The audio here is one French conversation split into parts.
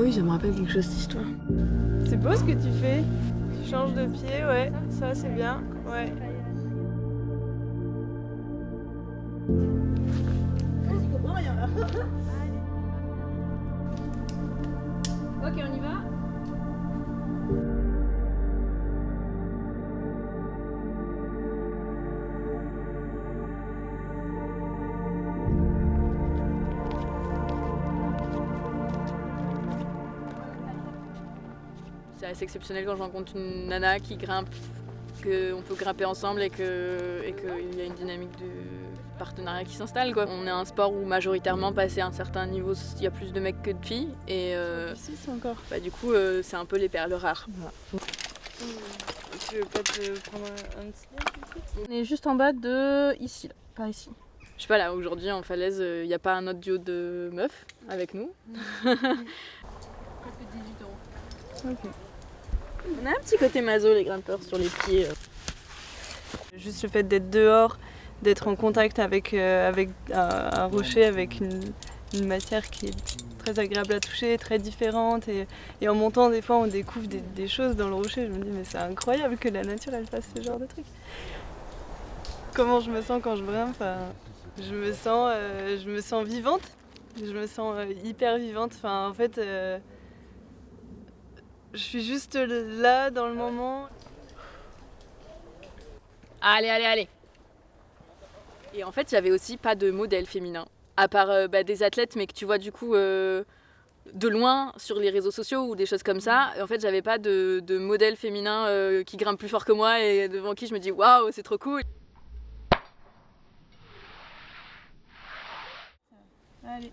Oui, ça me rappelle quelque chose, cette histoire. C'est beau ce que tu fais. Tu changes de pied, ouais, ça c'est bien, ouais. J'y comprends rien là. Ok, on y va. C'est assez exceptionnel quand je rencontre une nana qui grimpe, qu'on peut grimper ensemble et qu'il y a une dynamique de partenariat qui s'installe, quoi. On est un sport où majoritairement, passé à un certain niveau, il y a plus de mecs que de filles. Et Si, c'est encore. du coup, c'est un peu les perles rares. Tu veux pas te prendre un petit lien tout de suite? On est juste en bas de ici, là. Par ici. Je sais pas, là, aujourd'hui, en falaise, il n'y a pas un autre duo de meufs avec nous. Presque 18 €. Ok. On a un petit côté maso, les grimpeurs, sur les pieds. Juste le fait d'être dehors, d'être en contact avec un rocher, avec une matière qui est très agréable à toucher, très différente. Et en montant, des fois, on découvre des choses dans le rocher. Je me dis, mais c'est incroyable que la nature, elle fasse ce genre de trucs. Comment je me sens quand je grimpe? Je me sens vivante. Je me sens hyper vivante. En fait, je suis juste là, dans le moment. Allez. Et en fait, il n'y avait aussi pas de modèle féminin. À part des athlètes, mais que tu vois du coup de loin sur les réseaux sociaux ou des choses comme ça. Et en fait, j'avais pas de modèle féminin qui grimpe plus fort que moi et devant qui je me dis waouh, c'est trop cool. Allez.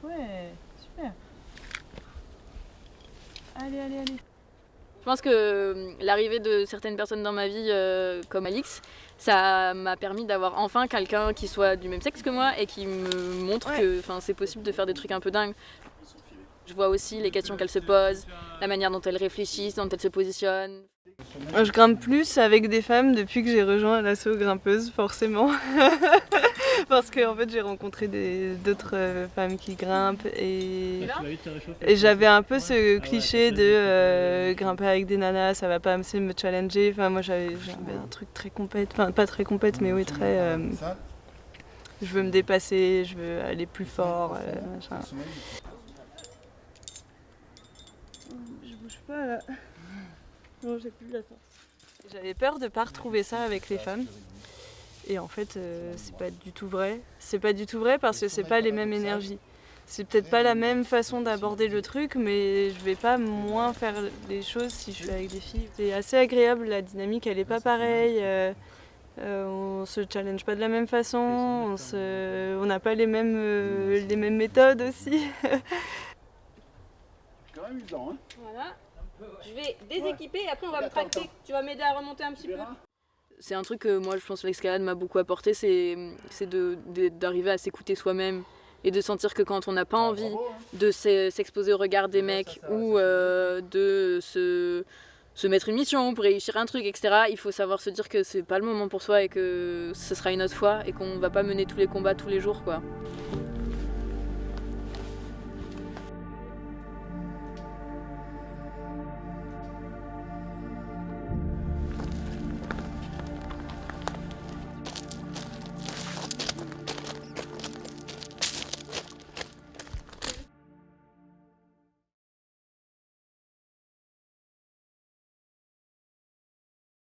Ouais, super. Allez. Je pense que l'arrivée de certaines personnes dans ma vie, comme Alix, ça m'a permis d'avoir enfin quelqu'un qui soit du même sexe que moi et qui me montre que c'est possible de faire des trucs un peu dingues. Je vois aussi les questions qu'elle se pose, la manière dont elle réfléchit, dont elle se positionne. Je grimpe plus avec des femmes depuis que j'ai rejoint l'asso grimpeuse, forcément. Parce que en fait, j'ai rencontré d'autres femmes qui grimpent et j'avais un peu ce cliché de grimper avec des nanas, ça va pas me challenger. Moi, j'avais un truc très compète, pas très compète, mais oui, très. Je veux me dépasser, je veux aller plus fort. Machin. Je bouge pas là. Non, j'ai plus la force. J'avais peur de pas retrouver ça avec les femmes. Et en fait, c'est pas du tout vrai. C'est pas du tout vrai parce que c'est pas les mêmes énergies. C'est peut-être pas la même façon d'aborder le truc, mais je vais pas moins faire les choses si je suis avec des filles. C'est assez agréable, la dynamique elle est pas pareille. On se challenge pas de la même façon, on n'a pas les mêmes méthodes aussi. C'est quand même amusant, hein. Voilà. Je vais déséquiper et après on va me tracter. Tu vas m'aider à remonter un petit peu. C'est un truc que moi je pense que l'escalade m'a beaucoup apporté, c'est d'arriver à s'écouter soi-même et de sentir que quand on n'a pas envie de s'exposer au regard des mecs ou de se mettre une mission pour réussir un truc, etc., il faut savoir se dire que c'est pas le moment pour soi et que ce sera une autre fois et qu'on va pas mener tous les combats tous les jours, quoi.